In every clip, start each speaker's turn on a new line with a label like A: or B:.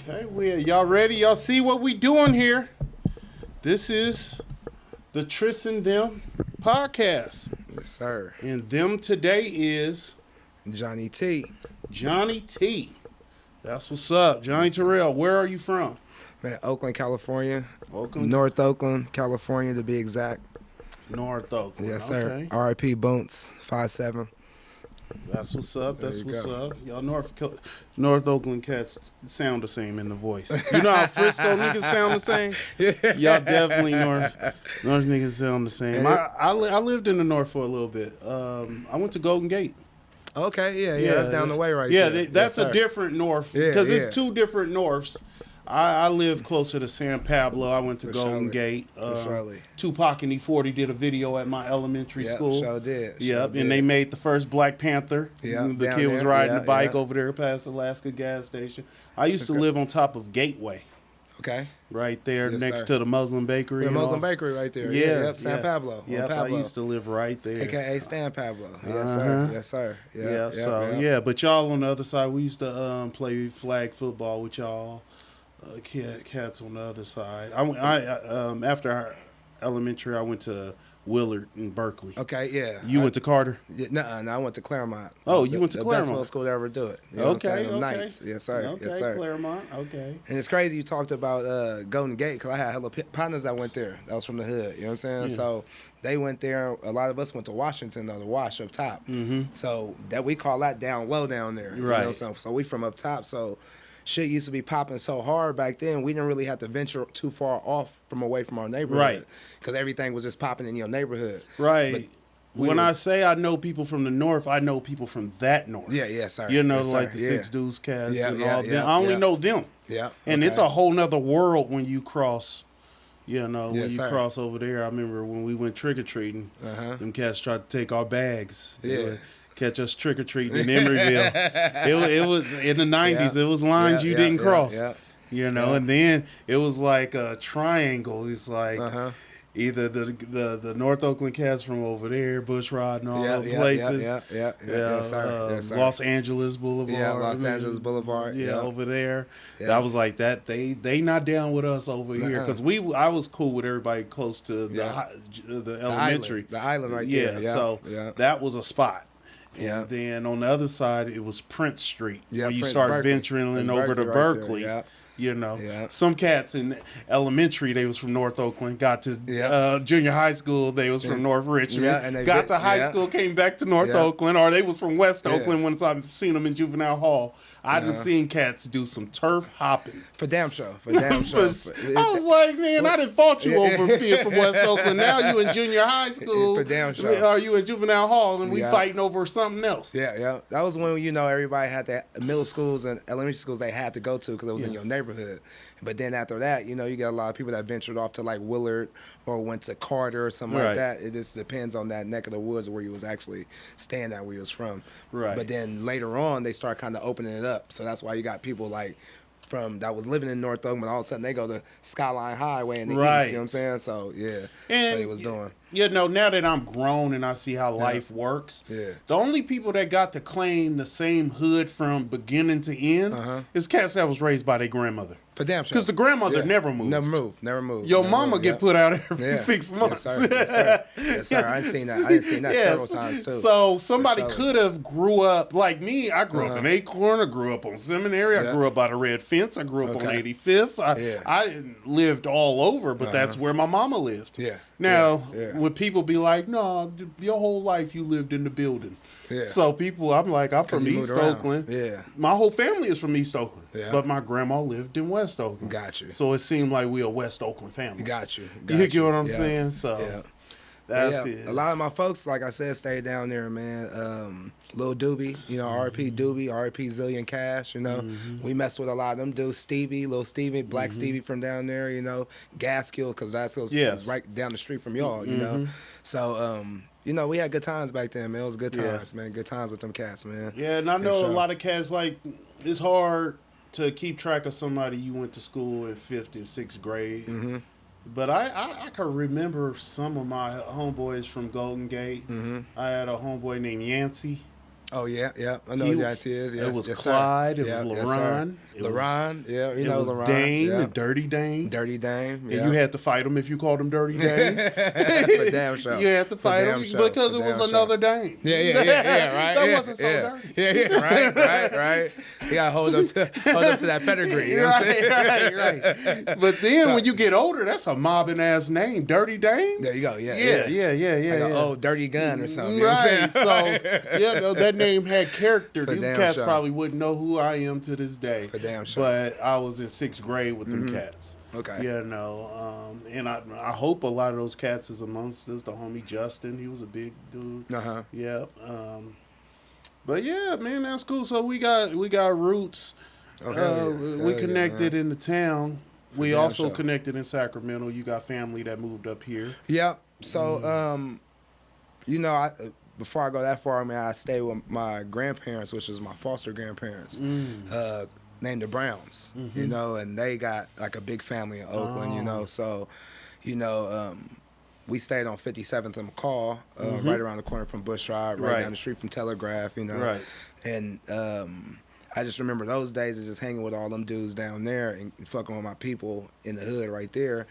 A: Okay, y'all ready? Y'all see what we doing here? This is the Tristan Them podcast.
B: Yes, sir.
A: And them today is
B: Johnny T.
A: Johnny T. That's what's up. Johnny Terrel, where are you from?
B: Man, Oakland, California.
A: Oakland?
B: North Oakland, California to be exact.
A: North Oakland.
B: Yes, sir.
A: Okay.
B: R.I.P. Boonts, 5'7".
A: That's what's up. That's
B: There you
A: what's
B: go.
A: up. Y'all North Oakland cats sound the same in the voice. You know how Frisco niggas sound the same? Y'all definitely North niggas sound the same. I lived in the North for a little bit. I went to Golden Gate.
B: Okay, yeah, that's down the way right
A: there.
B: there.
A: That's
B: yes,
A: a different North because it's two different Norths. I live closer to San Pablo. I went to Golden Gate. Tupac and E40 did a video at my elementary school.
B: Sure did.
A: And they made the first Black Panther. The kid was riding the bike over there past Alaska gas station. I used to live on top of Gateway.
B: Okay.
A: Right there next to the Muslim bakery.
B: The Muslim bakery right there. Yep, San Pablo.
A: Yeah, I used to live right there.
B: AKA Stan Pablo. Yes, sir.
A: But y'all on the other side, we used to play flag football with y'all. Cats on the other side. After our elementary, I went to Willard in Berkeley.
B: Okay, yeah.
A: You went to Carter?
B: No, I went to Claremont.
A: Oh, you went to Claremont.
B: The best school to ever do it. You know
A: okay.
B: Nights. Yes, sir.
A: Okay,
B: yes, sir.
A: Claremont. Okay.
B: And it's crazy you talked about Golden Gate because I had hella partners that went there. That was from the hood. You know what I'm saying? Yeah. So they went there. A lot of us went to Washington, though, the Wash up top. Mm-hmm. So that we call that down low down there. You know? So we from up top. So shit used to be popping so hard back then, we didn't really have to venture too far off away from our neighborhood.
A: Right.
B: Because everything was just popping in your neighborhood.
A: Right. When I say I know people from the North, I know people from that North.
B: Yeah, sir.
A: You know,
B: yes,
A: like
B: sir.
A: the Six Deuce cats and all them.
B: Yeah,
A: I only know them.
B: Yeah.
A: And it's a whole nother world when you cross, when you
B: sir.
A: cross over there. I remember when we went trick-or-treating, them cats tried to take our bags.
B: Yeah.
A: Catch us trick-or-treating in Emeryville. it was in the 90s. It was lines you didn't cross. And then it was like a triangle. It's like either the North Oakland cats from over there, Bushrod and all those places.
B: Yes, sir.
A: Los Angeles Boulevard.
B: Yeah, Los Angeles Boulevard.
A: Yeah, over there. I was like that. They not down with us over here because I was cool with everybody close to the elementary,
B: the island right there.
A: So that was a spot. And then on the other side, it was Prince Street, where you start venturing over to Berkeley. Some cats in elementary, they was from North Oakland. Got to junior high school, they was from North Richmond. And got to high school, came back to North Oakland, or they was from West Oakland. Once I've seen them in juvenile hall, I done seen cats do some turf hopping.
B: For damn sure. I
A: was like, man, I done fought you over being from West Oakland. Now you in junior high school.
B: For damn sure.
A: Are you in juvenile hall and we fighting over something else?
B: Yeah. That was when, everybody had that middle schools and elementary schools they had to go to because it was in your neighborhood. But then after that, you got a lot of people that ventured off to like Willard or went to Carter or something like that. It just depends on that neck of the woods where you was actually staying at, where you was from. Right. But then later on, they start kind of opening it up. So that's why you got people like that was living in North Oakland, all of a sudden they go to Skyline Highway in the east, you know what I'm saying? So, so they was doing.
A: Now that I'm grown and I see how life works, the only people that got to claim the same hood from beginning to end is cats that was raised by their grandmother.
B: For damn sure.
A: Because the grandmother never moved.
B: Never moved.
A: Your mama get put out every 6 months.
B: Yes, sir. I didn't seen that several times, too.
A: So somebody could have grew up, like me, I grew up in Acorn, I grew up on Seminary, I grew up by the Red Fence, I grew up on 85th. I lived all over, but that's where my mama lived. Now, would people be like, no, your whole life you lived in the building. So I'm from East Oakland. My whole family is from East Oakland. But my grandma lived in West Oakland.
B: Got you.
A: So it seemed like we a West Oakland family.
B: Got you.
A: You get what I'm saying? So that's it.
B: A lot of my folks, like I said, stayed down there, man. Lil Doobie, R.P. Doobie, R.P. Zillion Cash, We messed with a lot of them dudes. Stevie, Lil Stevie, Black Stevie from down there, Gaskill, because that's right down the street from y'all, So, we had good times back then, man. It was good times, man. Good times with them cats, man.
A: Yeah, and I know a lot of cats, like, it's hard to keep track of somebody you went to school in 5th and 6th grade. But I can remember some of my homeboys from Golden Gate. I had a homeboy named Yancey.
B: Oh, yeah. I know who he is.
A: It was Clyde. It was LaRon.
B: LaRon,
A: it was
B: LaRon.
A: Dame and Dirty Dame.
B: Dirty Dame,
A: And you had to fight him if you called him Dirty Dame.
B: For damn sure.
A: You had to fight him because it was another Dame.
B: Yeah, right.
A: That wasn't so dirty.
B: Yeah, right. You got to hold up to that pedigree. You know what I'm saying?
A: Right. But then when you get older, that's a mobbing ass name. Dirty Dame.
B: There you go.
A: Yeah.
B: Like an old dirty gun or something.
A: Right. So, that name had character. You cats probably wouldn't know who I am to this day.
B: For damn sure.
A: But I was in 6th grade with them cats.
B: Okay.
A: And I hope a lot of those cats is amongst us. The homie Justin, he was a big dude. Yep. But yeah, man, that's cool. So we got roots. We connected in the town. We also connected in Sacramento. You got family that moved up here.
B: Yeah. So, before I go that far, I stayed with my grandparents, which is my foster grandparents, named the Browns, and they got like a big family in Oakland, So, we stayed on 57th and McCall, right around the corner from Bush Drive, right down the street from Telegraph, Right. And I just remember those days of just hanging with all them dudes down there and fucking with my people in the hood right there.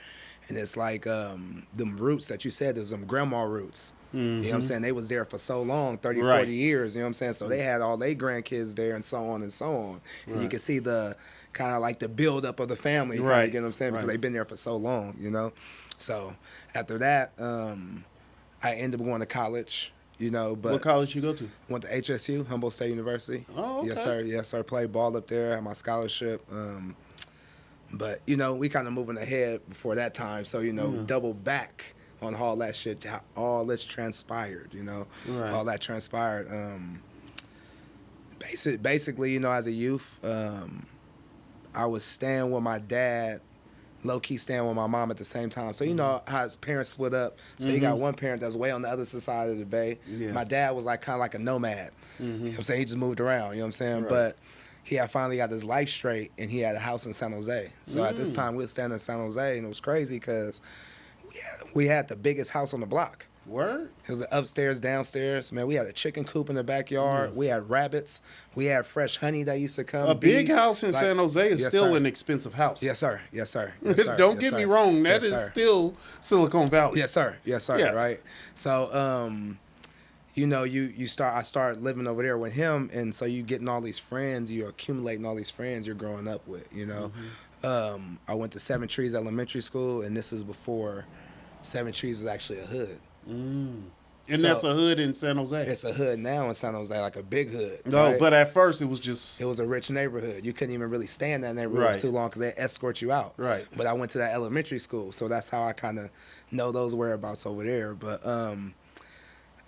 B: And it's like them roots that you said, there's them grandma roots. You know what I'm saying? They was there for so long, 30, 40 years, you know what I'm saying? So they had all their grandkids there and so on and so on. And you can see the kind of like the build-up of the family, you know what I'm saying? Because they've been there for so long, So after that, I ended up going to college, but...
A: What college you go to?
B: Went to HSU, Humboldt State University.
A: Oh, okay.
B: Yes, sir. Played ball up there, had my scholarship. But, we kind of moving ahead before that time. So, double back on all that shit, all this transpired, all that transpired. Basically, as a youth, I was staying with my dad, low-key staying with my mom at the same time. So, how his parents split up. So you got one parent that's way on the other side of the bay. Yeah. My dad was like kind of like a nomad. You know what I'm saying? He just moved around, you know what I'm saying? Right. But he had finally got his life straight, and he had a house in San Jose. So at this time, we were staying in San Jose, and it was crazy because we had the biggest house on the block.
A: Word?
B: It was an upstairs, downstairs. Man, we had a chicken coop in the backyard. We had rabbits. We had fresh honey that used to come.
A: A big house in San Jose is still an exexpensive house.
B: Yes, sir. Yes, sir.
A: Don't get me wrong. That is still Silicon Valley.
B: Yes, sir. Yeah. Right. So, I started living over there with him, and so you getting all these friends, you're accumulating all these friends you're growing up with, I went to Seven Trees Elementary School, and this is before Seven Trees was actually a hood.
A: And that's a hood in San Jose.
B: It's a hood now in San Jose, like a big hood.
A: No,
B: right?
A: But at first it was just...
B: It was a rich neighborhood. You couldn't even really stay in that neighborhood for too long because they escort you out.
A: Right.
B: But I went to that elementary school, so that's how I kind of know those whereabouts over there. But I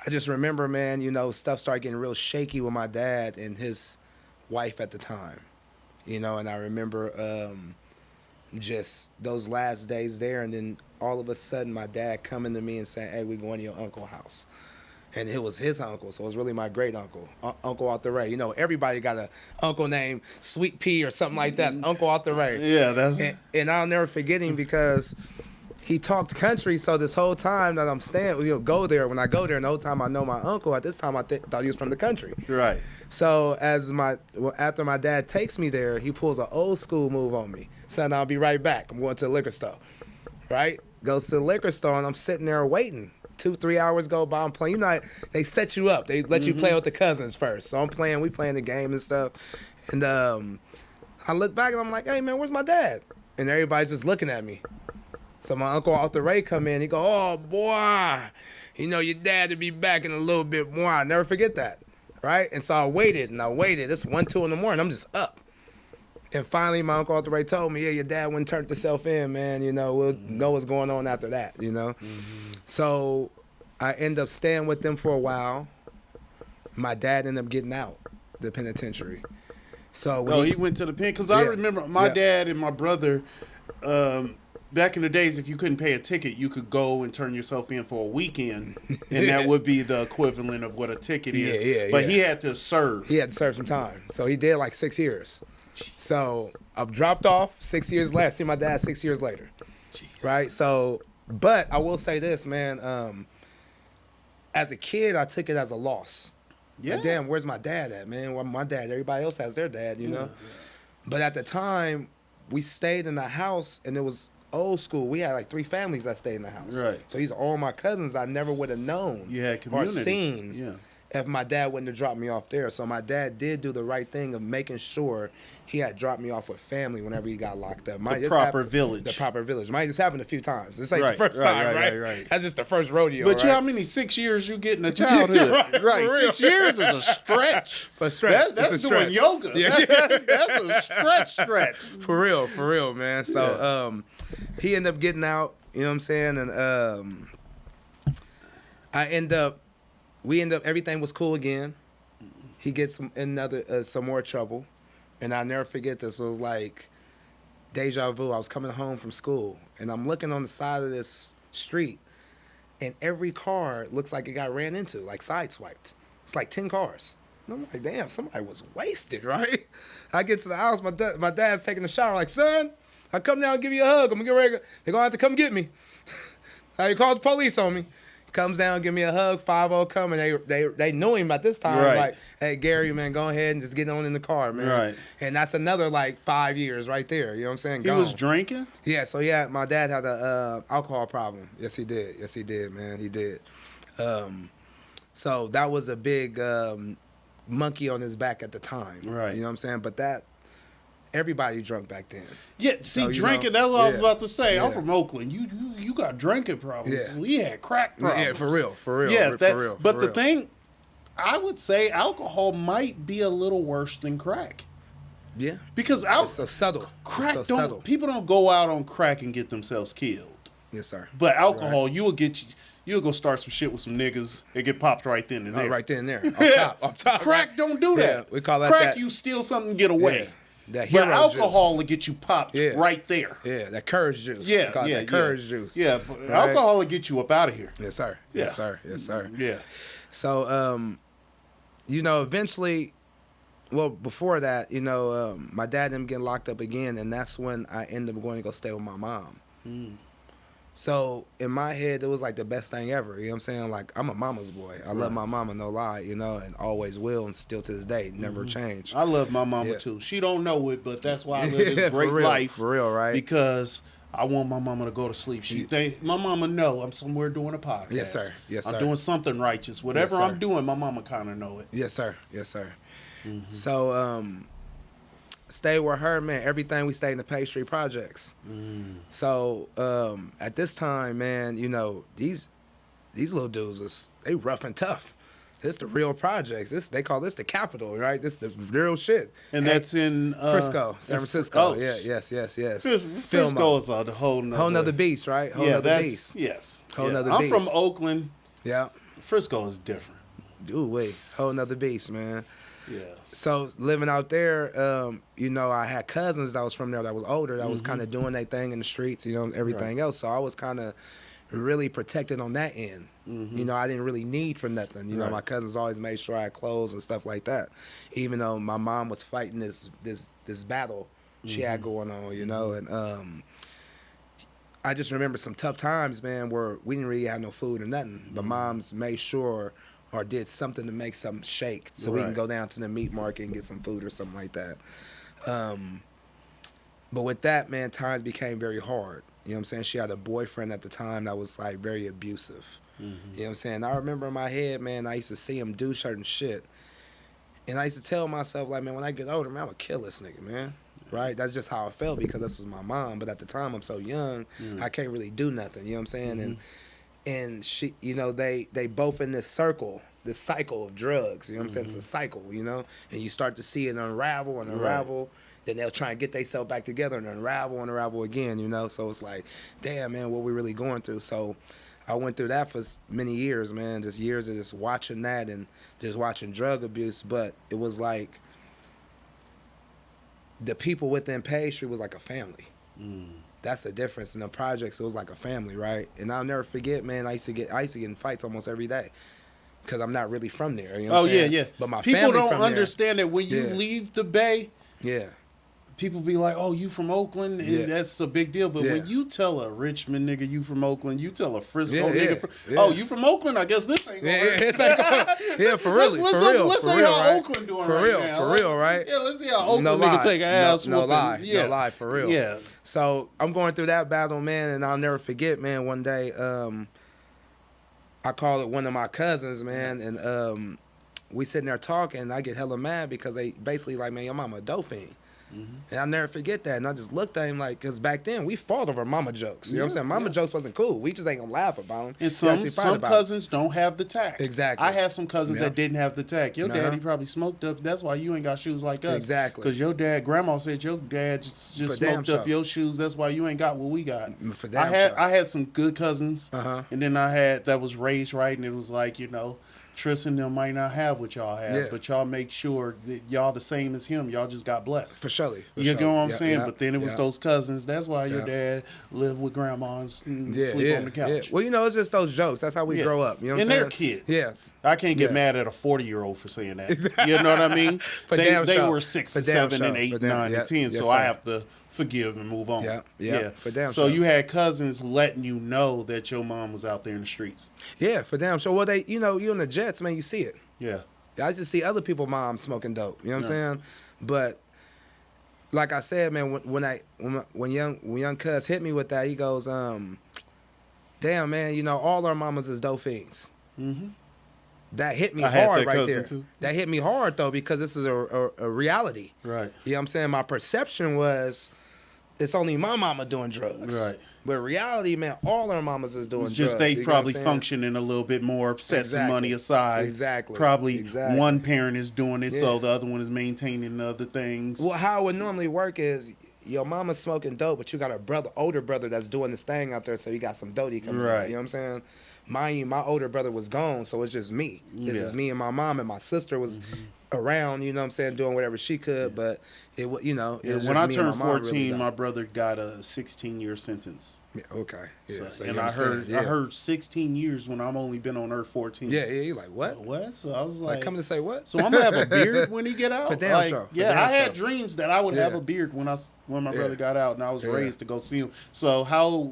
B: just remember, man, stuff started getting real shaky with my dad and his wife at the time. And I remember just those last days there, and then all of a sudden my dad coming to me and saying, hey, we're going to your uncle's house. And it was his uncle, so it was really my great uncle, Uncle out the Ray. Everybody got an uncle named Sweet Pea or something like that. It's Uncle out the Ray.
A: Yeah, that's...
B: And I'll never forget him because he talked country, so this whole time that I'm staying, go there, when I go there, and the whole time I know my uncle, at this time I thought he was from the country.
A: Right.
B: So after my dad takes me there, he pulls an old school move on me. Son, I'll be right back. I'm going to the liquor store. Right? Goes to the liquor store, and I'm sitting there waiting. 2-3 hours go by, I'm playing. They set you up. They let you play with the cousins first. So we playing the game and stuff. And I look back, and I'm like, hey, man, where's my dad? And everybody's just looking at me. So my uncle Arthur Ray come in. He go, oh, boy, your dad will be back in a little bit more. I'll never forget that. Right? And so I waited. It's 1, 2 in the morning. I'm just up. And finally, my uncle Arthur Ray told me, yeah, your dad wouldn't turn himself in, man. We'll know what's going on after that, So I end up staying with them for a while. My dad ended up getting out the penitentiary. So
A: he went to the pen? Because I remember my dad and my brother, back in the days, if you couldn't pay a ticket, you could go and turn yourself in for a weekend, and that would be the equivalent of what a ticket is. But he had to serve.
B: He had to serve some time. So he did like 6 years. Jesus. So I've dropped off 6 years later. See my dad 6 years later. Jesus. Right? So, but I will say this, man. As a kid, I took it as a loss. Like, damn, where's my dad at, man? Well, my dad, everybody else has their dad, you know? Yeah. But at the time, we stayed in the house, and it was old school. We had like 3 families that stayed in the house.
A: Right.
B: So these are all my cousins I never would have known or seen if my dad wouldn't have dropped me off there. So my dad did do the right thing of making sure he had dropped me off with family whenever he got locked up.
A: The proper village.
B: The proper village. Might just happened a few times. It's like the first time, right? That's just the first rodeo,
A: But how many 6 years you get in a childhood? right. 6 years is a stretch.
B: A stretch.
A: That's doing yoga. That's a stretch.
B: For real, man. So he ended up getting out, you know what I'm saying? And we end up, everything was cool again. He gets some more trouble. And I'll never forget this. It was like deja vu. I was coming home from school, and I'm looking on the side of this street, and every car looks like it got ran into, like sideswiped. It's like 10 cars. And I'm like, damn, somebody was wasted, right? I get to the house, my dad's taking a shower, like, son, I come down and give you a hug. I'm gonna get ready. They're gonna have to come get me. Now you called the police on me. Comes down, give me a hug, 5-0 coming. They knew him at this time.
A: Right.
B: Like, hey, Gary, man, go ahead and just get on in the car, man.
A: Right.
B: And that's another, like, 5 years right there. You know what I'm saying?
A: He was drinking?
B: Yeah, so, my dad had a alcohol problem. Yes, he did, man. He did. So that was a big monkey on his back at the time.
A: Right.
B: You know what I'm saying? But everybody drunk back then.
A: Yeah, see, so, drinking, that's what I was about to say. I'm from Oakland. You got drinking problems.
B: Yeah.
A: We had crack problems.
B: Yeah, for real.
A: Yeah, for real. But the thing, I would say alcohol might be a little worse than crack.
B: Yeah.
A: Because
B: it's so subtle.
A: Crack people don't go out on crack and get themselves killed.
B: Yes, sir.
A: But alcohol, you'll go start some shit with some niggas and get popped right then and there.
B: Right then and there. Off top.
A: Crack don't do that.
B: Yeah, we call that
A: crack. You steal something and get away.
B: Yeah. But
A: alcohol will get you popped right there.
B: Yeah, that courage juice.
A: Yeah,
B: that courage juice.
A: Yeah, but alcohol will get you up out of here.
B: Yes, sir. Yes, sir. Yes, sir.
A: Yeah.
B: So, eventually, well, before that, my dad ended up getting locked up again, and that's when I ended up going to go stay with my mom. So, in my head, it was like the best thing ever. You know what I'm saying? Like, I'm a mama's boy. I love my mama, no lie, and always will, and still to this day, never change.
A: I love my mama, too. She don't know it, but that's why I live this great life.
B: For real, right?
A: Because I want my mama to go to sleep. My mama know I'm somewhere doing a podcast.
B: Yes, sir. Yes, sir.
A: I'm doing something righteous. Whatever I'm doing, my mama kind of know it.
B: Yes, sir. Yes, sir. So, stay with her, man. Everything we stayed in the pastry projects. So at this time, man, these little dudes they rough and tough. This the real projects. They call this the capital, right? This the real shit.
A: And that's in
B: Frisco, San Francisco. Yeah, yes.
A: Frisco is a whole
B: nother beast, right? Whole nother beast.
A: Yes.
B: Whole nother beast.
A: I'm from Oakland.
B: Yeah.
A: Frisco is different.
B: Ooh, wait. Whole nother beast, man.
A: Yeah.
B: So living out there, I had cousins that was from there that was older, that was kind of doing their thing in the streets, everything else. So I was kind of really protected on that end. I didn't really need for nothing. My cousins always made sure I had clothes and stuff like that. Even though my mom was fighting this battle she had going on, and I just remember some tough times, man, where we didn't really have no food or nothing. But moms made sure or did something to make something shake so we can go down to the meat market and get some food or something like that. But with that, man, times became very hard. You know what I'm saying? She had a boyfriend at the time that was, like, very abusive. You know what I'm saying? I remember in my head, man, I used to see him do certain shit. And I used to tell myself, like, man, when I get older, man, I'm going to kill this nigga, man. Right? That's just how I felt because this was my mom. But at the time, I'm so young, I can't really do nothing. You know what I'm saying? And she, they both in this cycle of drugs. You know what I'm saying? It's a cycle, and you start to see it unravel and unravel. Right. Then they'll try and get themselves back together and unravel again, So it's like, damn, man, what we really going through. So I went through that for many years, man, just years of just watching that and just watching drug abuse. But it was like the people within pastry was like a family. That's the difference. In the projects, it was like a family, right? And I'll never forget, man, I used to get in fights almost every day because I'm not really from there. You know what I'm saying?
A: Yeah.
B: But my
A: people
B: family
A: don't
B: from
A: understand that when you leave the Bay, people be like, "Oh, you from Oakland?" And that's a big deal. But when you tell a Richmond nigga you from Oakland, you tell a Frisco nigga, "Oh, you from Oakland?" I guess this ain't gonna
B: hurt. For real.
A: Let's see how Oakland doing
B: for real, right?
A: Yeah, let's see how Oakland nigga take an ass
B: no
A: whooping.
B: No lie, for real.
A: Yeah.
B: So I'm going through that battle, man, and I'll never forget, man. One day, I called it one of my cousins, man, and we sitting there talking, and I get hella mad because they basically like, man, your mama a dope fiend. And I'll never forget that. And I just looked at him like, because back then we fought over mama jokes. You know what I'm saying? Mama jokes wasn't cool. We just ain't gonna laugh about them.
A: And some cousins don't have the tact.
B: Exactly.
A: I had some cousins that didn't have the tact. Your daddy probably smoked up. That's why you ain't got shoes like us.
B: Exactly.
A: Because your grandma said your dad just smoked up your shoes. That's why you ain't got what we got. I had some good cousins. And then I had that was raised right, and it was like, you know, Tristan them might not have what y'all have, but y'all make sure that y'all the same as him. Y'all just got blessed.
B: For sure.
A: You know what I'm saying? But then it was those cousins. That's why your dad lived with grandmas and sleep on the couch.
B: Yeah. Well, you know, it's just those jokes. That's how we grow up. You know what I'm saying?
A: And they're kids.
B: Yeah.
A: I can't get mad at a 40-year-old for saying that. Exactly. You know what I mean? They were 6, 7, and 8, 9, and 10, so I have to forgive and move on.
B: Yeah. For damn
A: so you had cousins letting you know that your mom was out there in the streets.
B: Yeah, for damn sure. Well, you know, you in the Jets, man, you see it.
A: Yeah.
B: I just see other people's moms smoking dope. You know what I'm saying? But like I said, man, when young cuz hit me with that, he goes, damn, man, you know, all our mamas is dope fiends. That hit me hard right there. Too. That hit me hard though, because this is a reality.
A: Right.
B: You know what I'm saying? My perception was it's only my mama doing drugs.
A: Right.
B: But reality, man, all our mamas is doing drugs.
A: Just they probably functioning a little bit more, set some money aside.
B: Exactly.
A: Probably one parent is doing it, so the other one is maintaining other things.
B: Well, how it would normally work is your mama's smoking dope, but you got older brother that's doing this thing out there, so you got some doty coming out. You know what I'm saying? Mind you, my older brother was gone, so it's just me. This is me and my mom, and my sister was around, you know what I'm saying, doing whatever she could, but it was, you know, it was
A: when
B: just
A: I
B: me
A: turned
B: and my
A: 14,
B: really
A: my brother got a 16-year sentence.
B: Yeah, okay. Yeah.
A: So, and I heard 16 years when I'm only been on Earth 14.
B: Yeah, you're like, what?
A: What? So I was like
B: coming to say what?
A: So I'm gonna have a beard when he get out?
B: For damn sure.
A: I had dreams that I would have a beard when my brother got out, and I was raised to go see him. So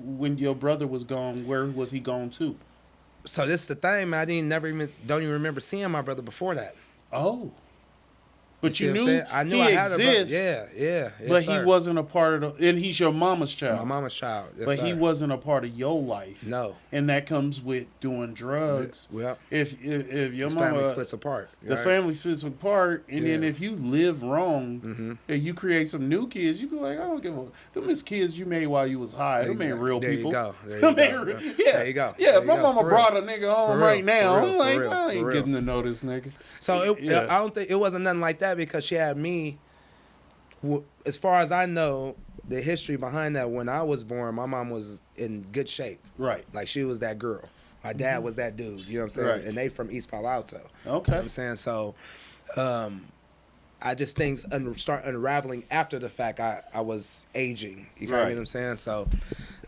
A: when your brother was gone, where was he gone to?
B: So this is the thing, man. Don't even remember seeing my brother before that.
A: Oh. But you knew
B: he exists. Yeah.
A: But he wasn't a part of and he's your mama's child.
B: My mama's child. Yes,
A: but he wasn't a part of your life.
B: No.
A: And that comes with doing drugs.
B: Well,
A: if your
B: family splits apart.
A: The family splits apart, and then if you live wrong and you create some new kids, you be like, I don't give a them is kids you made while you was high. Them ain't real people.
B: There you go.
A: There you go. Yeah, my mama brought a nigga home right now. I'm like, I ain't getting to know this nigga.
B: So I don't think it wasn't nothing like that, because she had me. As far as I know, the history behind that, when I was born, my mom was in good shape.
A: Right.
B: Like, she was that girl. My dad was that dude. You know what I'm saying?
A: Right.
B: And they from East Palo Alto.
A: Okay.
B: You know what I'm saying? So, I just things start unraveling after the fact. I was aging. You know what I'm saying? So,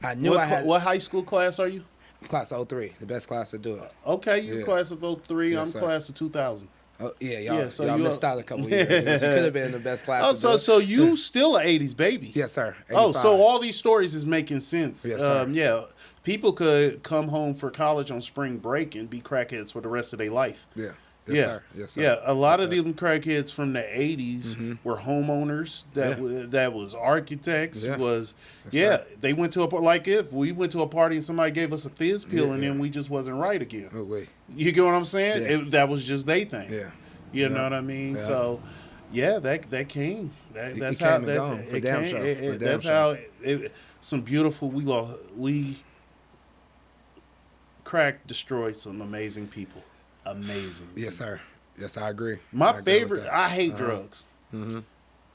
B: I knew
A: What high school class are you?
B: Class of 03, the best class to do it.
A: Okay, you class of 03. Yes, I'm class of 2000.
B: Oh yeah, y'all missed out a couple years. You could have been the best class.
A: So you still an 80s baby?
B: Yes, sir. 85.
A: Oh, so all these stories is making sense.
B: Yes, sir.
A: Yeah, people could come home for college on spring break and be crackheads for the rest of their life.
B: Yeah. Yes, sir.
A: Yeah, a lot of them crackheads from the 80s were homeowners that was architects, they went to if we went to a party and somebody gave us a fizz pill and then we just wasn't right again.
B: Oh, wait.
A: You get what I'm saying?
B: Yeah.
A: that was just they thing.
B: Yeah.
A: You know what I mean?
B: Yeah.
A: So, that came. That's
B: how
A: some beautiful crack destroyed some amazing people. Amazing.
B: Yes, sir. Yes, I agree.
A: I hate drugs.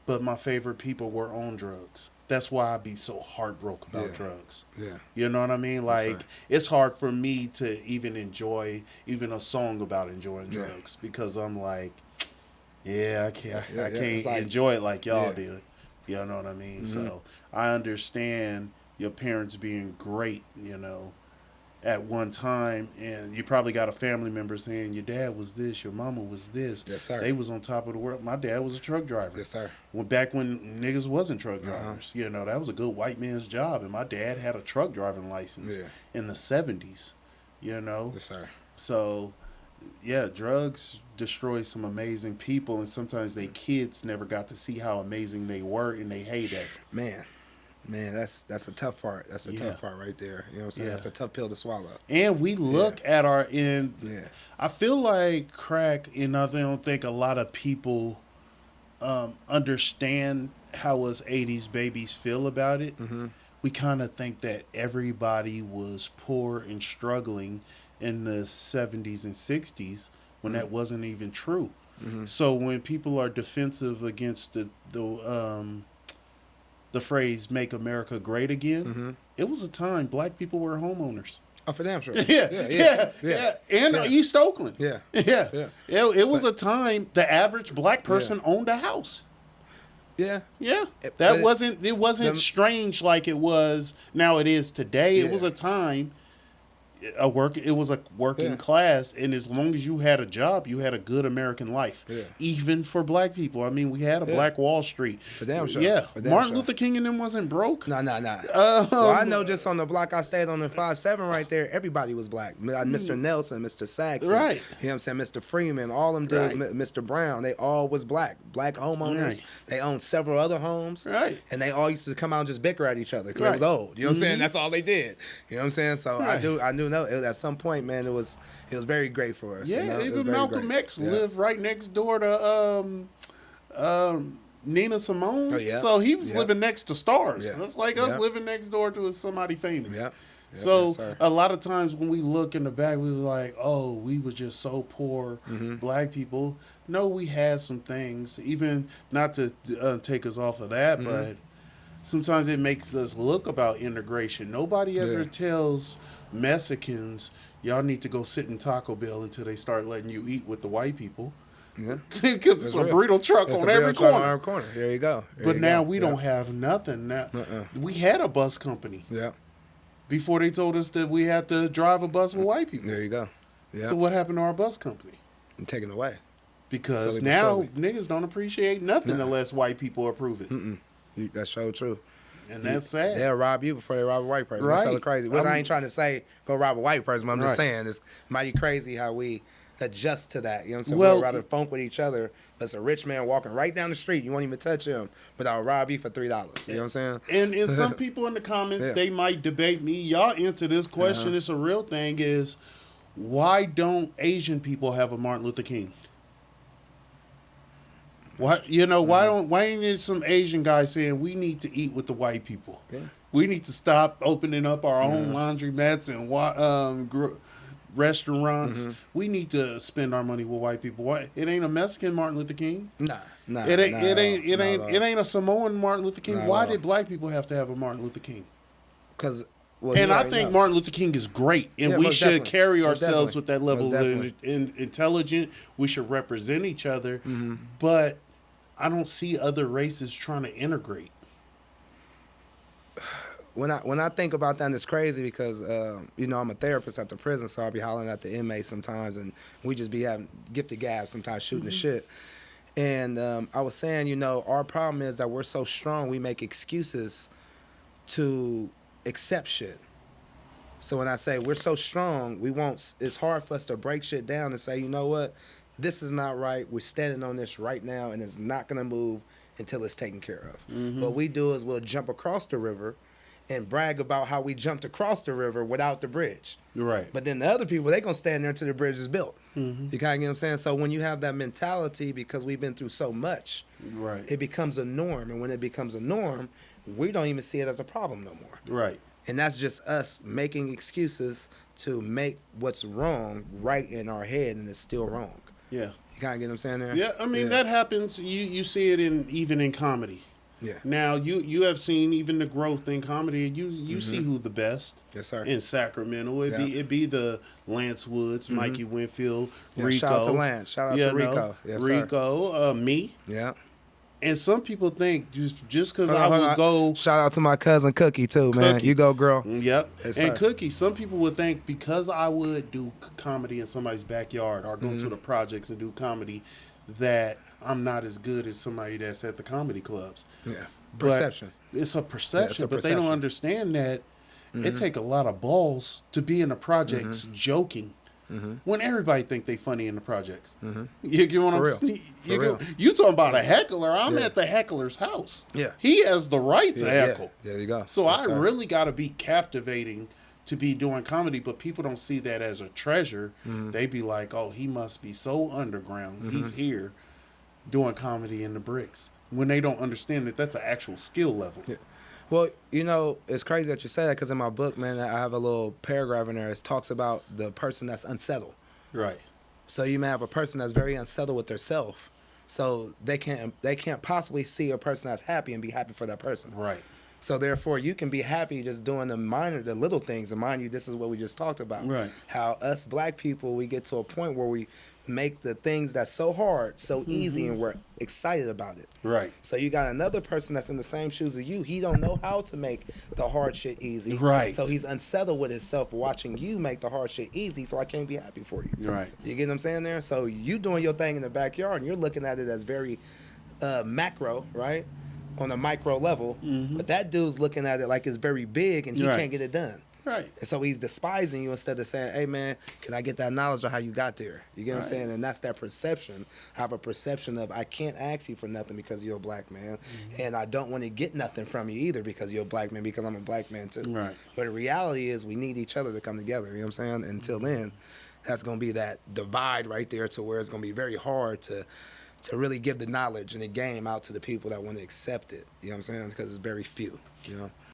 A: But my favorite people were on drugs. That's why I be so heartbroken about drugs.
B: Yeah.
A: You know what I mean? Like, it's hard for me to even enjoy even a song about enjoying drugs, because I'm like, I can't enjoy it like y'all do. You know what I mean? So I understand your parents being great, you know, at one time, and you probably got a family member saying your dad was this, your mama was this.
B: Yes, sir.
A: They was on top of the world. My dad was a truck driver.
B: Yes, sir.
A: Back when niggas wasn't truck drivers, you know, that was a good white man's job, and my dad had a truck driving license in the 70s, you know.
B: Yes, sir.
A: So, yeah, drugs destroy some amazing people, and sometimes they kids never got to see how amazing they were in their heyday.
B: Man, that's a tough part. That's a tough part right there. You know what I'm saying? That's a tough pill to swallow.
A: And we look at our end. Yeah. I feel like crack, and I don't think a lot of people understand how us 80s babies feel about it. Mm-hmm. We kind of think that everybody was poor and struggling in the 70s and 60s when that wasn't even true. Mm-hmm. So when people are defensive against the phrase "Make America Great Again," it was a time black people were homeowners.
B: Oh, for damn sure.
A: Yeah. And East Oakland. It was a time the average black person owned a house. Yeah. It wasn't strange like it was now it is today. It was a time it was a working class, and as long as you had a job, you had a good American life. Even for black people. I mean, we had a Black Wall Street.
B: For damn sure.
A: Martin Luther King and them wasn't broke.
B: Nah. Well, I know just on the block I stayed on in 5-7 right there, everybody was black. Mr. Nelson, Mr. Saxon, right? You know what I'm saying? Mr. Freeman, all them dudes, Mr. Brown, they all was black homeowners. Right. They owned several other homes, right? And they all used to come out and just bicker at each other because it was old. You know what I'm saying? That's all they did. You know what I'm saying? So I knew at some point, man, it was very great for us.
A: Yeah,
B: you know?
A: Even Malcolm X lived right next door to Nina Simone. Oh, yeah. So he was living next to stars. Yeah. That's like us living next door to somebody famous. Yeah. So a lot of times when we look in the back, we were like, oh, we were just so poor, black people. No, we had some things, even not to take us off of that, but sometimes it makes us look about integration. Nobody ever tells Mexicans, y'all need to go sit in Taco Bell until they start letting you eat with the white people. Yeah, because it's a burrito truck on every corner.
B: There you go.
A: But now we don't have nothing. Now we had a bus company. Yeah. Before they told us that we had to drive a bus with white people.
B: There you go. Yeah.
A: So what happened to our bus company?
B: And taken away.
A: Because now niggas don't appreciate nothing unless white people approve it.
B: That's so true.
A: And that's sad.
B: They'll rob you before they rob a white person. Right. That's so crazy. Which I ain't trying to say go rob a white person, but I'm just saying it's mighty crazy how we adjust to that. You know what I'm saying? We'd rather funk with each other. But it's a rich man walking right down the street. You won't even touch him, but I'll rob you for $3. You know what I'm saying?
A: And some people in the comments, they might debate me. Y'all answer this question. It's a real thing is, why don't Asian people have a Martin Luther King? Why ain't there some Asian guy saying we need to eat with the white people? Yeah. We need to stop opening up our own laundromats and restaurants. We need to spend our money with white people. Why? It ain't a Mexican Martin Luther King. Nah. It ain't a Samoan Martin Luther King. Why did black people have to have a Martin Luther King?
B: Because
A: I think Martin Luther King is great, and we should carry ourselves with that level of intelligence. We should represent each other, but I don't see other races trying to integrate.
B: When I think about that, it's crazy because I'm a therapist at the prison, so I'll be hollering at the inmates sometimes, and we just be having gifted gabs sometimes shooting the shit. And I was saying, our problem is that we're so strong, we make excuses to accept shit. So when I say we're so strong, it's hard for us to break shit down and say, you know what, this is not right. We're standing on this right now, and it's not gonna move until it's taken care of. What we do is we'll jump across the river and brag about how we jumped across the river without the bridge.
A: Right.
B: But then the other people, they gonna stand there until the bridge is built. You kind of get what I'm saying? So when you have that mentality, because we've been through so much, it becomes a norm. And when it becomes a norm, we don't even see it as a problem no more.
A: Right.
B: And that's just us making excuses to make what's wrong right in our head, and it's still wrong.
A: Yeah.
B: You kind of get what I'm saying there?
A: Yeah, I mean, that happens. You see it even in comedy. Yeah. Now, you have seen even the growth in comedy. You see who the best.
B: Yes, sir.
A: In Sacramento. It'd be the Lance Woods, Mikey Winfield, Rico.
B: Shout out to Lance. Shout out to Rico.
A: Yes, Rico, me.
B: Yeah.
A: And some people think just because I would go.
B: Shout out to my cousin Cookie too, man. Cookie. You go, girl.
A: Yep. And Cookie, some people would think because I would do comedy in somebody's backyard or go to the projects and do comedy, that I'm not as good as somebody that's at the comedy clubs.
B: Yeah. Perception.
A: But it's a perception, but they don't understand that it take a lot of balls to be in the projects joking. When everybody think they funny in the projects. You get what I'm saying? You talking about a heckler. I'm at the heckler's house.
B: Yeah.
A: He has the right to heckle.
B: Yeah. There you go.
A: So I really got to be captivating to be doing comedy, but people don't see that as a treasure. They be like, oh, he must be so underground. He's here doing comedy in the bricks. When they don't understand that that's an actual skill level.
B: Yeah. Well, you know, it's crazy that you say that because in my book, man, I have a little paragraph in there that talks about the person that's unsettled.
A: Right.
B: So you may have a person that's very unsettled with themselves, so they can't possibly see a person that's happy and be happy for that person.
A: Right.
B: So therefore, you can be happy just doing the little things. And mind you, this is what we just talked about.
A: Right.
B: How us black people, we get to a point where we make the things that's so hard so easy, and we're excited about it.
A: Right.
B: So you got another person that's in the same shoes as you. He don't know how to make the hard shit easy.
A: Right.
B: So he's unsettled with himself watching you make the hard shit easy. So I can't be happy for you.
A: Right.
B: You get what I'm saying there? So you doing your thing in the backyard, and you're looking at it as very macro, right? On a micro level. But that dude's looking at it like it's very big, and he can't get it done.
A: Right.
B: And so he's despising you instead of saying, hey, man, can I get that knowledge of how you got there? You get what I'm saying? And that's that perception. I have a perception of I can't ask you for nothing because you're a black man. And I don't want to get nothing from you either because you're a black man, because I'm a black man too.
A: Right.
B: But the reality is we need each other to come together. You know what I'm saying? Until then, that's going to be that divide right there to where it's going to be very hard to really give the knowledge and the game out to the people that want to accept it. You know what I'm saying? Because it's very few, you know?